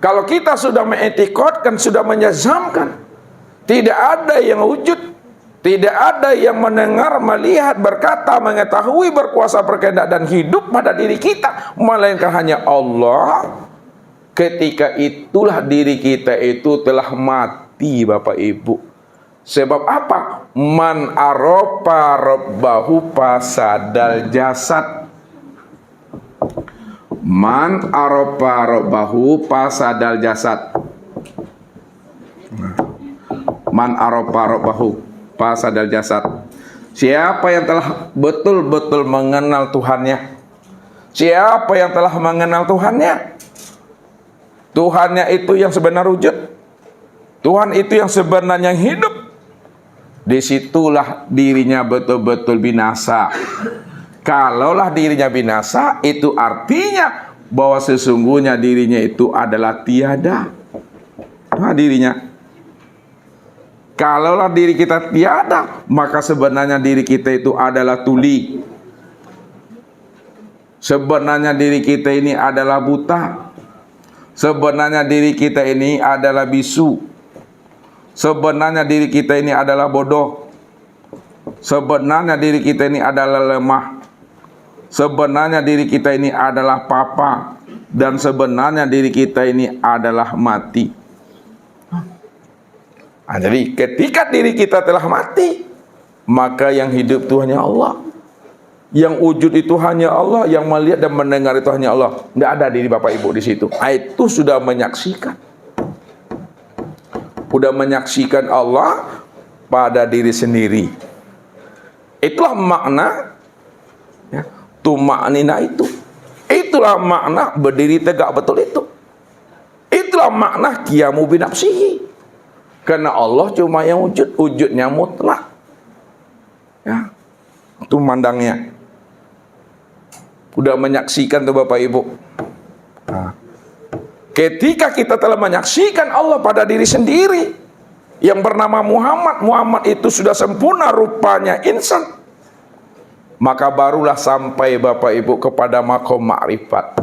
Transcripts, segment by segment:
Kalau kita sudah mengetikotkan, sudah menyazamkan, tidak ada yang wujud, tidak ada yang mendengar, melihat, berkata, mengetahui, berkuasa, berkehendak dan hidup pada diri kita, melainkan hanya Allah. Ketika itulah diri kita itu telah mati, Bapak Ibu. Sebab apa? Man aropa rabbahu fasadal jasad. Man aropa rabbahu fasadal jasad. Man aropa rabbahu fasadal jasad. Siapa yang telah betul-betul mengenal Tuhannya? Siapa yang telah mengenal Tuhannya? Tuhannya itu yang sebenar wujud. Tuhan itu yang sebenarnya hidup. Disitulah dirinya betul-betul binasa. Kalaulah dirinya binasa, itu artinya bahwa sesungguhnya dirinya itu adalah tiada. Nah, dirinya. Kalaulah diri kita tiada, maka sebenarnya diri kita itu adalah tuli. Sebenarnya diri kita ini adalah buta. Sebenarnya diri kita ini adalah bisu. Sebenarnya diri kita ini adalah bodoh. Sebenarnya diri kita ini adalah lemah. Sebenarnya diri kita ini adalah papa. Dan sebenarnya diri kita ini adalah mati. Nah, jadi ketika diri kita telah mati, maka yang hidup itu hanya Allah. Yang wujud itu hanya Allah, yang melihat dan mendengar itu hanya Allah. Tidak ada diri Bapak Ibu di situ. Itu sudah menyaksikan. Sudah menyaksikan Allah pada diri sendiri. Itulah makna ya, tuma'nina itu. Itulah makna berdiri tegak betul itu. Itulah makna qiyamu binafsihi. Karena Allah cuma yang wujud, wujudnya mutlak. Ya, itu mandangnya. Udah menyaksikan tuh Bapak Ibu. Nah, ketika kita telah menyaksikan Allah pada diri sendiri yang bernama Muhammad, Muhammad itu sudah sempurna rupanya insan, maka barulah sampai Bapak Ibu kepada makom ma'rifat.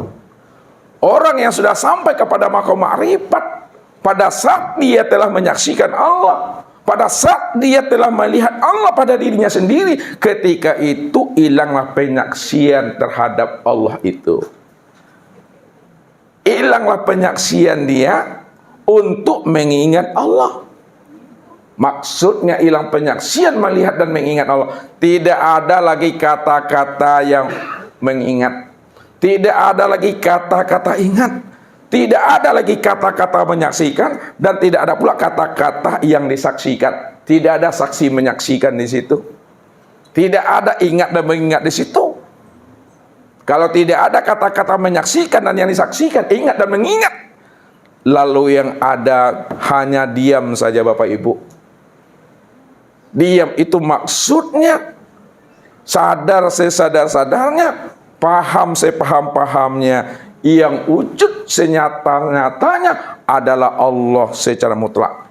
Orang yang sudah sampai kepada makom ma'rifat, pada saat dia telah menyaksikan Allah, pada saat dia telah melihat Allah pada dirinya sendiri, ketika itu hilanglah penyaksian terhadap Allah itu. Hilanglah penyaksian dia untuk mengingat Allah. Maksudnya hilang penyaksian melihat dan mengingat Allah. Tidak ada lagi kata-kata yang mengingat. Tidak ada lagi kata-kata ingat. Tidak ada lagi kata-kata menyaksikan dan tidak ada pula kata-kata yang disaksikan. Tidak ada saksi menyaksikan di situ. Tidak ada ingat dan mengingat di situ. Kalau tidak ada kata-kata menyaksikan dan yang disaksikan, ingat dan mengingat, lalu yang ada hanya diam saja Bapak Ibu. Diam itu maksudnya sadar sesadar-sadarnya, paham sepaham-pahamnya. Yang wujud senyata-nyatanya adalah Allah secara mutlak.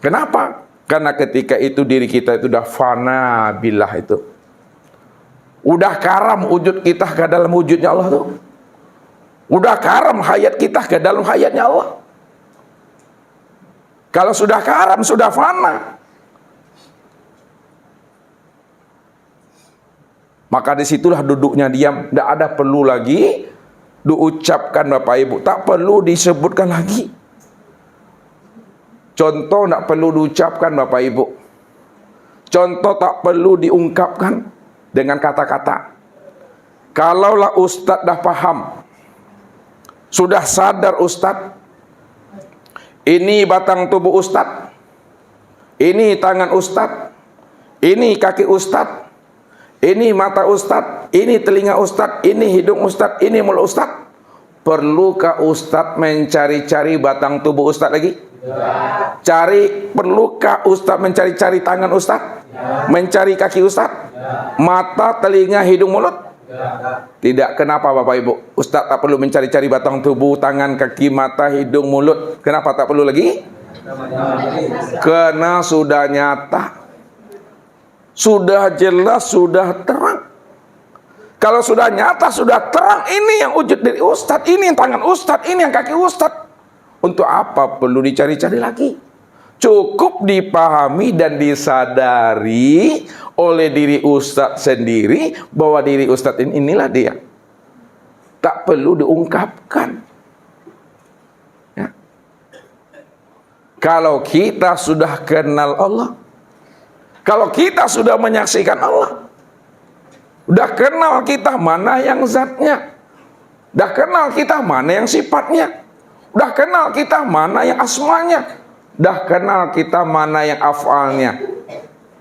Kenapa? Karena ketika itu diri kita itu sudah fana billah itu. Udah karam wujud kita ke dalam wujudnya Allah tuh. Udah karam hayat kita ke dalam hayatnya Allah. Kalau sudah karam, sudah fana, maka disitulah duduknya diam. Tidak ada perlu lagi diucapkan Bapak Ibu. Tak perlu disebutkan lagi. Contoh tak perlu diucapkan Bapak Ibu. Contoh tak perlu diungkapkan dengan kata-kata. Kalaulah Ustadz dah paham, sudah sadar Ustadz, ini batang tubuh Ustadz, ini tangan Ustadz, ini kaki Ustadz, ini mata Ustadz, ini telinga Ustadz, ini hidung Ustadz, ini mulut Ustadz. Perlukah Ustadz mencari-cari batang tubuh Ustadz lagi? Ya. Perlukah Ustadz mencari-cari tangan Ustadz? Ya. Mencari kaki Ustadz? Ya. Mata, telinga, hidung, mulut? Ya. Tidak. Kenapa Bapak Ibu? Ustadz tak perlu mencari-cari batang tubuh, tangan, kaki, mata, hidung, mulut. Kenapa tak perlu lagi? Karena sudah nyata, sudah jelas, sudah terang. Kalau sudah nyata, sudah terang, ini yang wujud dari Ustadz, ini yang tangan Ustadz, ini yang kaki Ustadz. Untuk apa perlu dicari-cari lagi? Cukup dipahami dan disadari oleh diri Ustadz sendiri bahwa diri Ustadz inilah dia. Tak perlu diungkapkan. Ya. Kalau kita sudah kenal Allah, kalau kita sudah menyaksikan Allah, udah kenal kita mana yang zatnya, udah kenal kita mana yang sifatnya, udah kenal kita mana yang asmanya, udah kenal kita mana yang afalnya.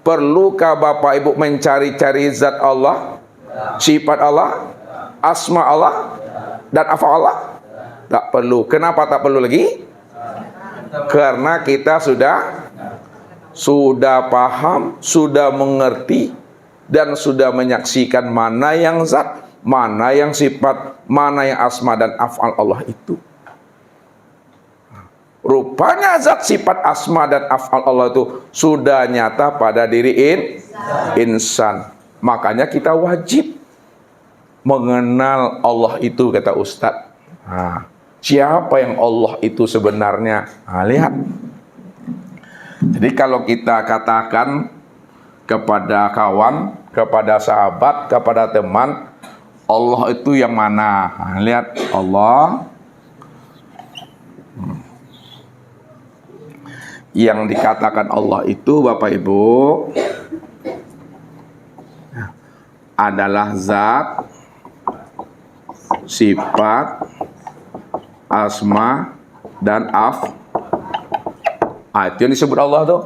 Perlukah Bapak Ibu mencari-cari zat Allah, sifat Allah, asma Allah, dan afal Allah? Tak perlu. Kenapa tak perlu lagi? Karena kita sudah paham, sudah mengerti, dan sudah menyaksikan mana yang zat, mana yang sifat, mana yang asma dan af'al Allah itu. Rupanya zat, sifat, asma dan af'al Allah itu sudah nyata pada diri insan. Makanya kita wajib mengenal Allah itu, kata Ustadz. Nah, siapa yang Allah itu sebenarnya? Nah, lihat. Jadi kalau kita katakan kepada kawan, kepada sahabat, kepada teman, Allah itu yang mana? Nah, lihat, Allah yang dikatakan Allah itu, Bapak Ibu, adalah zat, sifat, asma, dan itu yang disebut Allah tuh.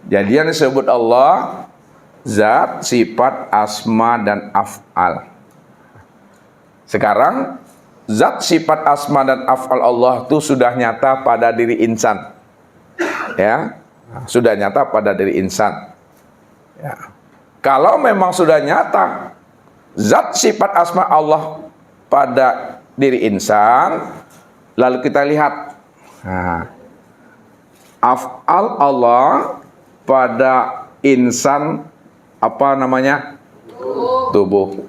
Jadi yang disebut Allah zat, sifat, asma, dan af'al. Sekarang zat, sifat, asma, dan af'al Allah itu sudah nyata pada diri insan. Ya, sudah nyata pada diri insan. Ya. Kalau memang sudah nyata zat, sifat, asma Allah pada diri insan, lalu kita lihat, nah, af'al Allah pada insan, apa namanya? Tubuh.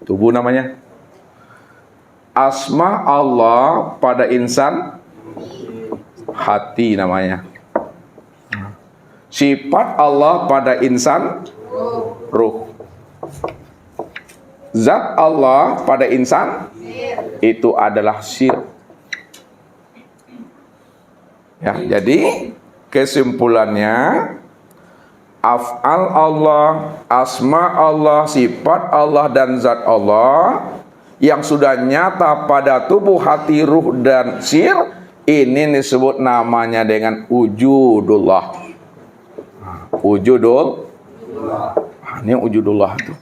Tubuh namanya. Asma Allah pada insan, hati namanya. Sifat Allah pada insan, ruh. Zat Allah pada insan itu adalah sir. Ya, jadi kesimpulannya, af'al Allah, asma Allah, sifat Allah, dan zat Allah yang sudah nyata pada tubuh, hati, ruh, dan sir, ini disebut namanya dengan wujudullah. Ini yang wujudullah itu.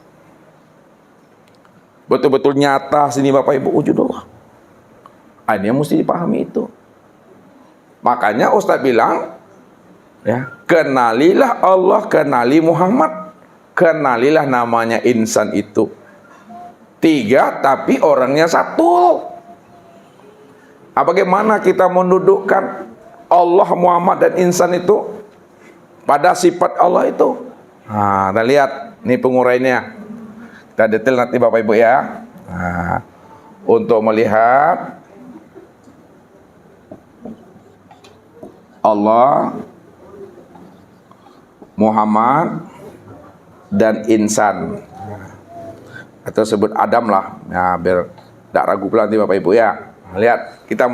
Betul-betul nyata sini Bapak Ibu, wujudullah. Ini yang mesti dipahami itu. Makanya Ustaz bilang, ya, kenalilah Allah, kenali Muhammad, kenalilah namanya insan itu. 3 tapi orangnya 1. Bagaimana kita mendudukkan Allah, Muhammad, dan insan itu pada sifat Allah itu? Nah, kita lihat ini penguraiannya. Kita detail nanti Bapak Ibu ya. Nah, untuk melihat Allah, Muhammad, dan insan, atau sebut Adam lah, ya, biar tidak ragu pula nanti Bapak Ibu ya. Lihat, kita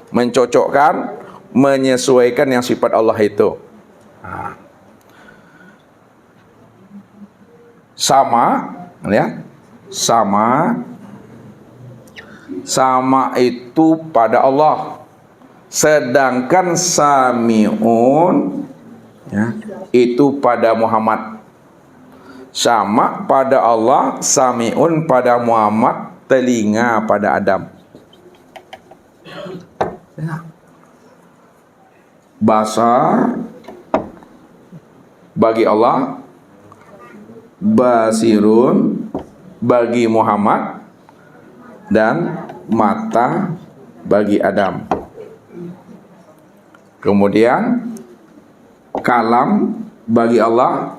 mencocokkan, menyesuaikan yang sifat Allah itu. Nah, sama, lihat, sama itu pada Allah. Sedangkan sami'un, ya, itu pada Muhammad. Sama pada Allah, sami'un pada Muhammad, telinga pada Adam. Ya. Basar bagi Allah, basirun bagi Muhammad, dan mata bagi Adam. Kemudian kalam bagi Allah,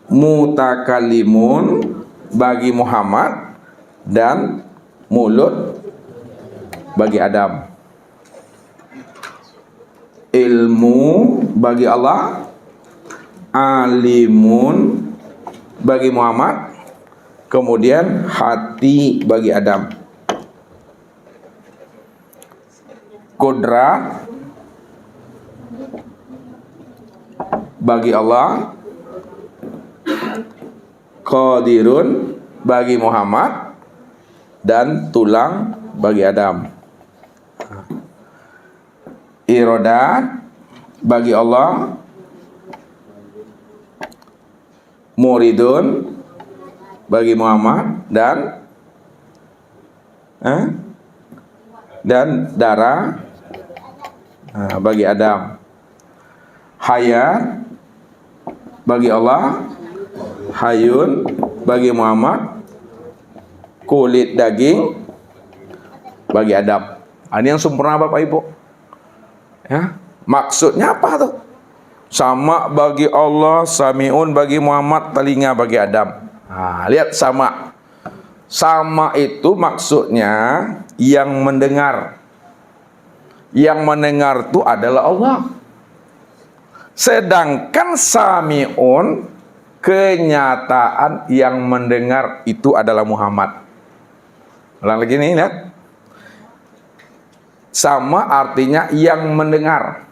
Mutakallimun bagi Muhammad dan mulut bagi Adam. Ilmu bagi Allah, alimun bagi Muhammad, kemudian hati bagi Adam. Qudrat bagi Allah, qadirun bagi Muhammad, dan tulang bagi Adam. Iradat bagi Allah, muridun bagi Muhammad, dan darah bagi Adam. Hayat bagi Allah, hayun bagi Muhammad, kulit daging bagi Adam. Ini yang sempurna Bapak Ibu. Ya, maksudnya apa tuh? Sama bagi Allah, samiun bagi Muhammad, telinga bagi Adam. Nah, lihat sama. Sama itu maksudnya yang mendengar. Yang mendengar itu adalah Allah. Sedangkan samiun, kenyataan yang mendengar itu adalah Muhammad. Ulang lagi nih, lihat. Sama artinya yang mendengar.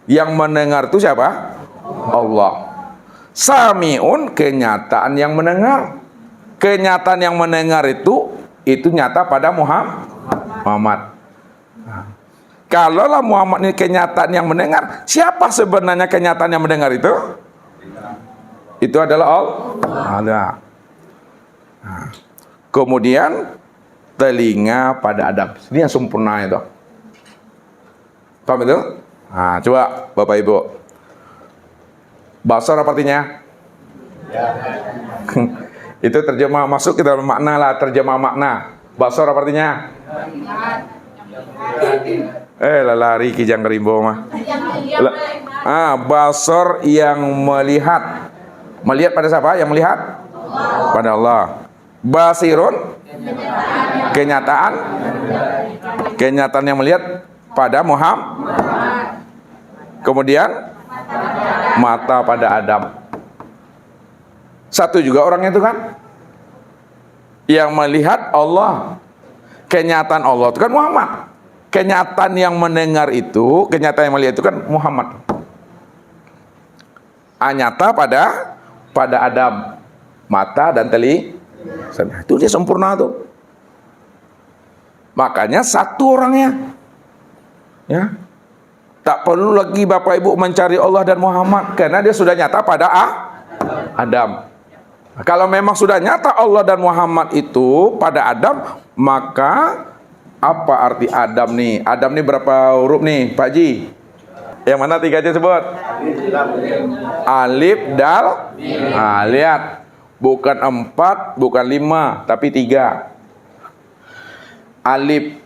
Yang mendengar itu siapa? Allah. Samiun, kenyataan yang mendengar. Kenyataan yang mendengar itu nyata pada Muhammad. Kalaulah Muhammad ini kenyataan yang mendengar, siapa sebenarnya kenyataan yang mendengar itu? Itu adalah Allah. Kemudian telinga pada Adam. Ini yang sempurna itu. Paham itu? Nah, coba Bapak Ibu. Basar apa artinya? Itu terjemah, masuk ke dalam makna lah, terjemah makna. Basar apa artinya? Lari kijang kerimbo mah. Basar yang melihat. Melihat pada siapa? Yang melihat? Pada Allah. Basirun, kenyataan. Kenyataan yang melihat pada Muhammad. Kemudian mata pada Adam. Satu juga orangnya itu kan, yang melihat Allah. Kenyataan Allah itu kan Muhammad. Kenyataan yang mendengar itu, kenyataan yang melihat itu kan Muhammad. Nyata pada Adam, mata dan telinga. Itu dia sempurna tuh. Makanya satu orangnya. Ya. Tak perlu lagi Bapak Ibu mencari Allah dan Muhammad, karena dia sudah nyata pada Adam. Kalau memang sudah nyata Allah dan Muhammad itu pada Adam, maka apa arti Adam nih? Adam nih berapa huruf nih, Pak Ji? Yang mana tiga aja sebut? Alif, dal. Lihat, bukan 4, bukan 5, tapi 3. Alif.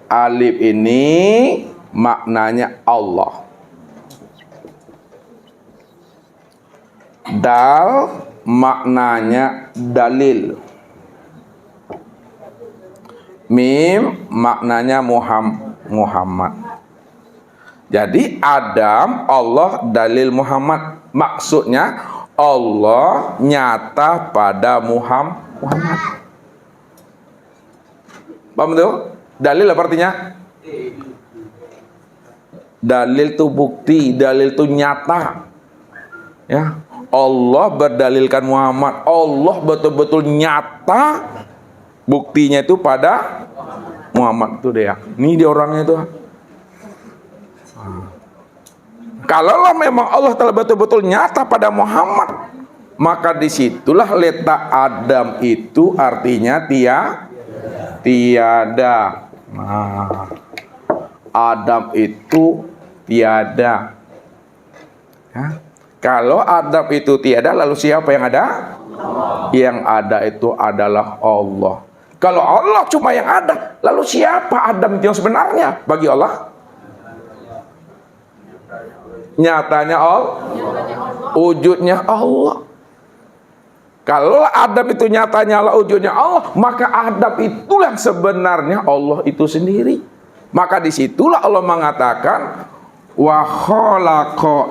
Alif ini maknanya Allah. Dal maknanya dalil. Mim maknanya Muhammad. Jadi Adam, Allah, dalil Muhammad. Maksudnya Allah nyata pada Muhammad. Paham tuh? Dalil apa artinya? Dalil itu bukti, dalil itu nyata. Ya, Allah berdalilkan Muhammad. Allah betul-betul nyata. Buktinya itu pada Muhammad itu dia. Ini dia orangnya itu. Kalaulah memang Allah telah betul-betul nyata pada Muhammad, maka disitulah letak Adam itu artinya tiada. Adam itu tiada. Ya. Kalau Adam itu tiada, lalu siapa yang ada? Yang ada itu adalah Allah. Kalau Allah cuma yang ada, lalu siapa Adam yang sebenarnya bagi Allah? Nyatanya Allah, wujudnya Allah. Kalau Adam itu nyatanya Allah, wujudnya Allah, maka Adam itulah yang sebenarnya Allah itu sendiri. Maka disitulah Allah mengatakan wa khalaqa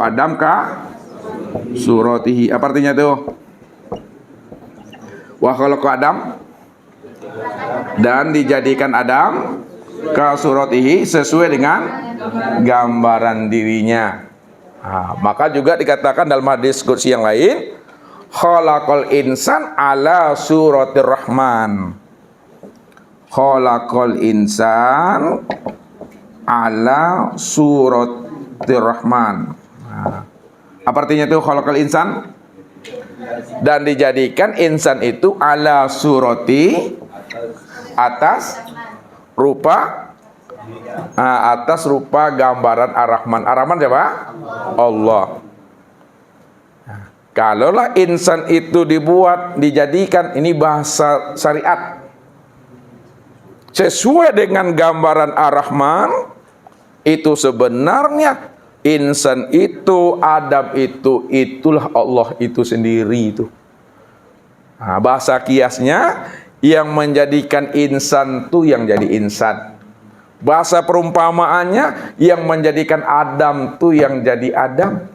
Adam ka suratihi. Apa artinya tuh? Wa khalaqa Adam, dan dijadikan Adam ka suratihi, sesuai dengan gambaran dirinya. Nah, maka juga dikatakan dalam hadis qudsi yang lain, khalaqal insan ala suratir rahman. Khalaqal insan ala suratir rahman. Nah, apa artinya itu khalaqal insan? Dan dijadikan insan itu ala surati, atas rupa gambaran Ar-Rahman. Ar-Rahman siapa? Allah. Kalaulah insan itu dijadikan, ini bahasa syariat, sesuai dengan gambaran Ar-Rahman, itu sebenarnya insan itu, Adam itu, itulah Allah itu sendiri itu. Nah, bahasa kiasnya, yang menjadikan insan itu yang jadi insan. Bahasa perumpamaannya, yang menjadikan Adam itu yang jadi Adam.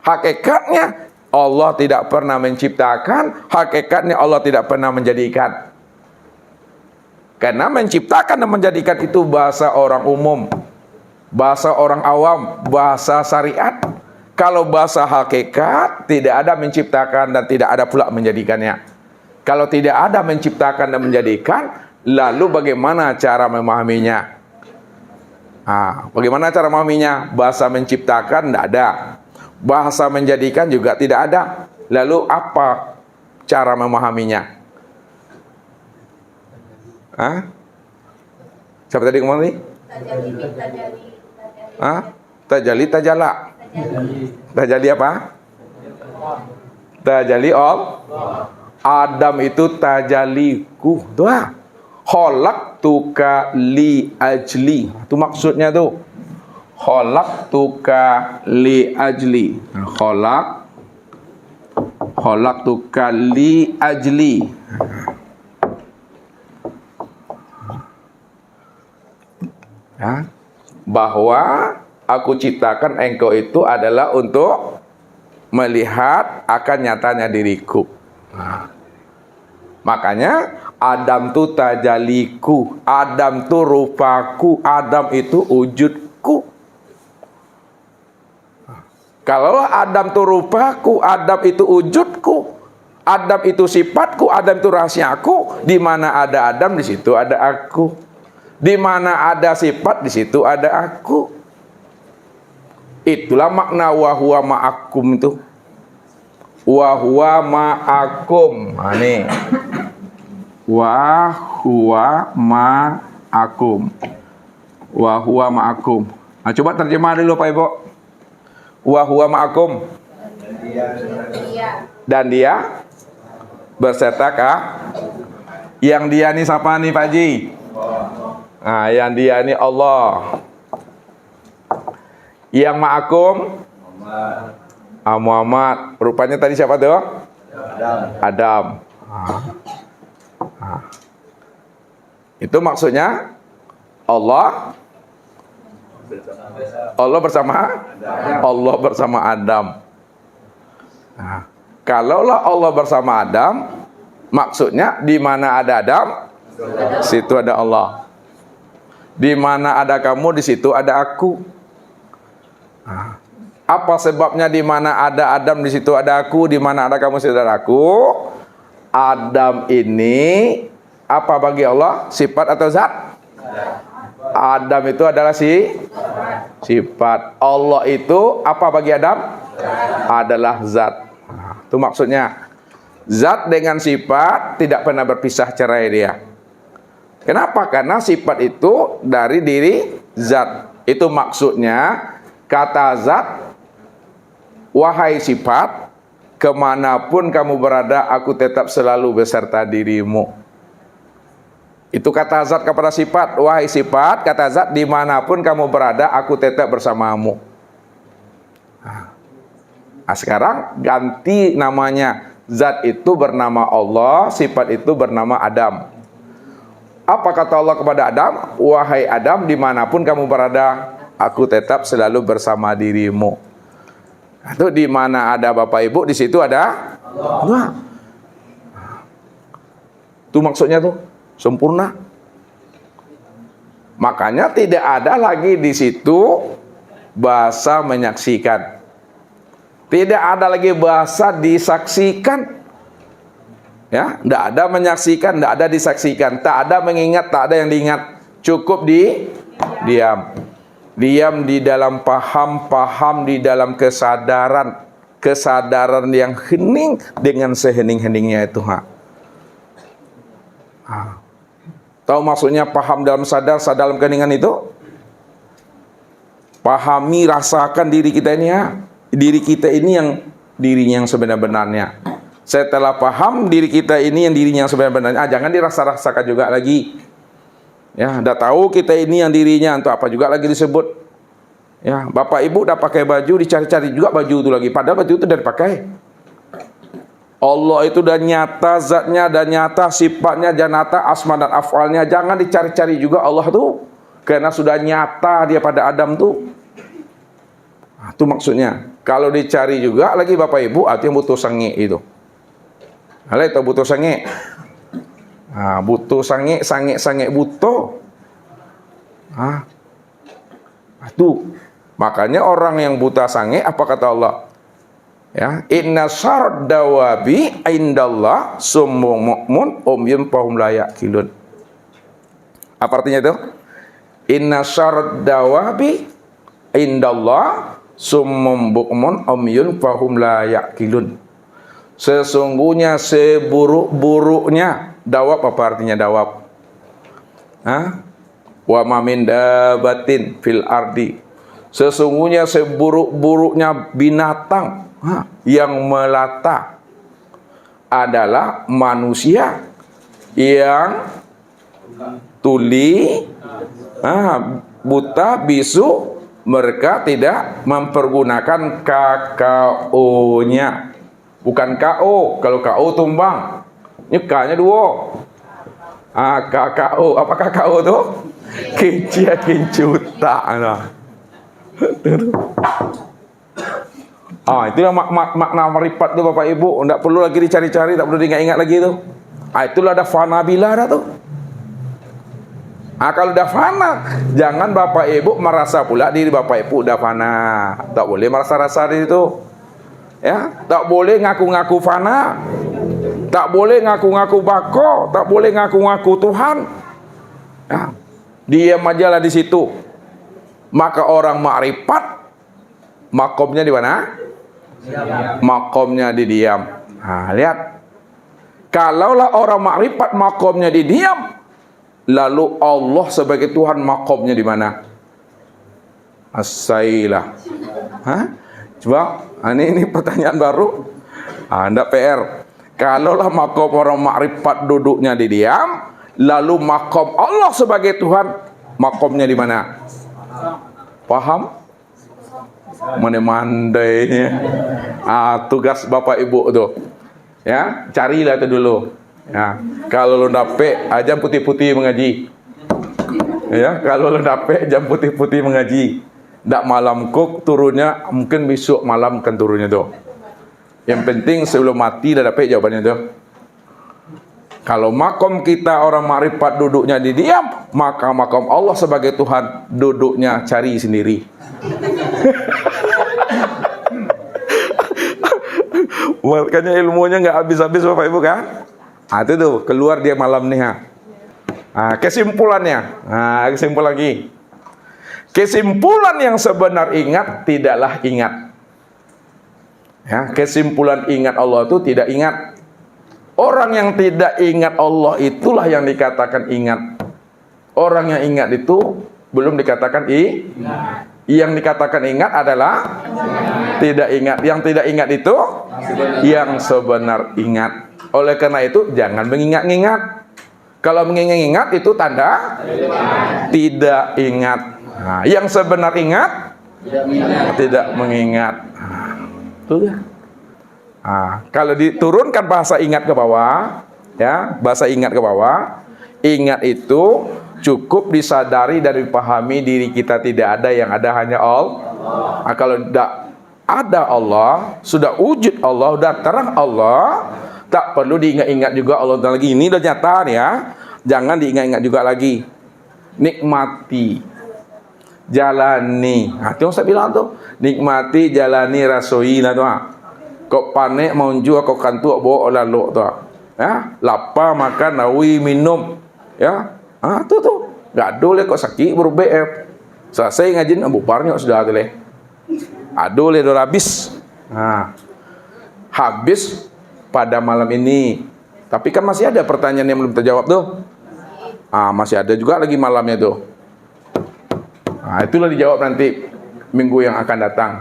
Hakikatnya Allah tidak pernah menciptakan, hakikatnya Allah tidak pernah menjadikan. Karena menciptakan dan menjadikan itu bahasa orang umum, bahasa orang awam, bahasa syariat. Kalau bahasa hakikat, tidak ada menciptakan dan tidak ada pula menjadikannya. Kalau tidak ada menciptakan dan menjadikan, lalu bagaimana cara memahaminya? Bagaimana cara memahaminya? Bahasa menciptakan tidak ada, bahasa menjadikan juga tidak ada. Lalu apa cara memahaminya? Siapa tadi ngomong nih? Tajali, tajala. Tajali apa? Tajali Adam itu tajaliku. Doa. Khalaqtuka li ajli. Itu maksudnya tuh. Khalaqtuka li ajli. Khalaqtuka li ajli. Bahwa aku ciptakan engkau itu adalah untuk melihat akan nyatanya diriku. Makanya Adam itu tajaliku, Adam itu rupaku, Adam itu wujudku. Kalau Adam itu rupaku, Adam itu wujudku, Adam itu sifatku, Adam itu rahasiaku. Di mana ada Adam, di situ ada aku. Di mana ada sifat, di situ ada aku. Itulah makna wa huwa ma'akum itu. Wa huwa ma'akum. Nih. Wa huwa ma'akum. Wa huwa ma'akum. Coba terjemah dulu Pak Ibu. Wa huwa ma'akum. Dan dia berserta kah? Yang dia nih siapa nih Pak Ji? Yang dia nih Allah. Yang ma'akum Muhammad. Rupanya tadi siapa tuh? Adam. Itu maksudnya Allah bersama Adam. Kalaulah Allah bersama Adam, maksudnya di mana ada Adam, situ ada Allah. Di mana ada kamu, di situ ada aku. Apa sebabnya di mana ada Adam, di situ ada aku, di mana ada kamu, di situ ada aku? Adam ini apa bagi Allah? Sifat atau zat? Adam itu adalah sifat. Allah itu apa bagi Adam? Adalah zat. Itu maksudnya. Zat dengan sifat tidak pernah berpisah cerai dia. Kenapa? Karena sifat itu dari diri zat. Itu maksudnya kata zat, wahai sifat, kemanapun kamu berada, aku tetap selalu beserta dirimu. Itu kata zat kepada sifat. Wahai sifat, kata zat, dimanapun kamu berada, aku tetap bersamamu. Nah, sekarang ganti namanya. Zat itu bernama Allah, sifat itu bernama Adam. Apa kata Allah kepada Adam? Wahai Adam, dimanapun kamu berada, aku tetap selalu bersama dirimu. Itu di mana ada Bapak Ibu, di situ ada Allah. Itu maksudnya tuh sempurna. Makanya tidak ada lagi di situ bahasa menyaksikan. Tidak ada lagi bahasa disaksikan. Ya, tidak ada menyaksikan, tidak ada disaksikan, tak ada mengingat, tak ada yang diingat. Cukup diam. Diam di dalam paham di dalam kesadaran. Kesadaran yang hening dengan sehening-heningnya itu. Tahu maksudnya paham dalam sadar dalam keheningan itu? Pahami, rasakan diri kita ini Diri kita ini yang dirinya yang sebenar-benarnya. Setelah paham diri kita ini yang dirinya yang sebenar-benarnya, jangan dirasa-rasakan juga lagi. Ya, udah tahu kita ini yang dirinya, untuk apa juga lagi disebut. Ya, Bapak Ibu udah pakai baju, dicari-cari juga baju itu lagi. Padahal baju itu udah dipakai. Allah itu udah nyata zatnya, dan nyata sifatnya, dan nyata asma dan af'alnya. Jangan dicari-cari juga Allah tuh, karena sudah nyata dia pada Adam tuh. Itu maksudnya. Kalau dicari juga lagi Bapak Ibu, artinya butuh sange itu. Halo, itu butuh sange. Butuh sange butuh. Itu. Makanya orang yang buta sange, apa kata Allah? Ya, inna syarrad dawabi indallah summun mu'mun umyun fahum la ya'qilun. Apa artinya itu? Inna syarrad dawabi indallah summum bukmun umyun fahum la ya'qilun. Sesungguhnya seburuk-buruknya dawab, apa artinya dawab? Wa ma min dabatin fil ardi. Sesungguhnya seburuk-buruknya binatang yang melata adalah manusia yang tuli, buta, bisu. Mereka tidak mempergunakan KKO-nya. Bukan KO. Kalau KO tumbang, K-nya dua. KKO. Apa KKO tuh? Kincia kincuta. Itulah makna meripat tuh Bapak Ibu. Tidak perlu lagi dicari-cari, tak perlu diingat-ingat lagi tuh. Itulah ada fana bila dah tuh. Kalau udah fana, jangan Bapak Ibu merasa pula diri Bapak Ibu udah fana. Tak boleh merasa-rasa di situ. Ya, tak boleh ngaku-ngaku fana. Tak boleh ngaku-ngaku bako, tak boleh ngaku-ngaku Tuhan. Ya, diam aja lah di situ. Maka orang makrifat makomnya di mana? Makomnya di diam. Lihat. Kalaulah orang makrifat makomnya di diam, lalu Allah sebagai Tuhan makomnya di mana? As-sailah. Coba, ini pertanyaan baru. Anda PR. Kalaulah makom orang makrifat duduknya di diam, lalu makom Allah sebagai Tuhan makomnya di mana? Paham? Mandai-mandainya. Tugas Bapak Ibu tuh. Ya, carilah itu dulu. Ya, kalau lo dapet jam putih-putih mengaji. Ya, kalau lo dapet jam putih-putih mengaji. Ndak malam kok turunnya, mungkin besok malam kan turunnya tuh. Yang penting sebelum mati dah dapet jawabannya tuh. Kalau makom kita orang makrifat duduknya di diam, maka makom Allah sebagai Tuhan duduknya cari sendiri. Makanya ilmunya nggak habis-habis Bapak Ibu kan? Itu tuh keluar dia malam nih. Kesimpulannya, kesimpulan lagi. Kesimpulan yang sebenar ingat tidaklah ingat. Ya, kesimpulan ingat Allah itu tidak ingat. Orang yang tidak ingat Allah itulah yang dikatakan ingat. Orang yang ingat itu belum dikatakan ingat. Yang dikatakan ingat adalah tidak ingat. Yang tidak ingat itu yang sebenar ingat. Oleh karena itu jangan mengingat-ingat. Kalau mengingat-ingat itu tanda tidak ingat. Yang sebenar ingat Tidak mengingat. Tuh ya. Kalau diturunkan bahasa ingat ke bawah, ya, bahasa ingat ke bawah, ingat itu cukup disadari dan dipahami diri kita tidak ada, yang ada hanya Allah. Kalau tidak ada Allah, sudah wujud Allah, sudah terang Allah, tak perlu diingat-ingat juga Allah lagi. Ini udah nyata ya. Jangan diingat-ingat juga lagi. Nikmati, jalani. Itu yang saya bilang tuh, nikmati, jalani, rasoi lah tuh. Kok panik mau jual, kok kantuk bawa lalu tuh. Ya, lapar makan, nawi minum. Ya, tuh. Gaduh le kok sakit ber-BF. Selesai ngajin bubarnya sudah tuh le. Aduh le udah habis. Habis pada malam ini. Tapi kan masih ada pertanyaan yang belum terjawab tuh. Masih ada juga lagi malamnya tuh. Itulah dijawab nanti minggu yang akan datang.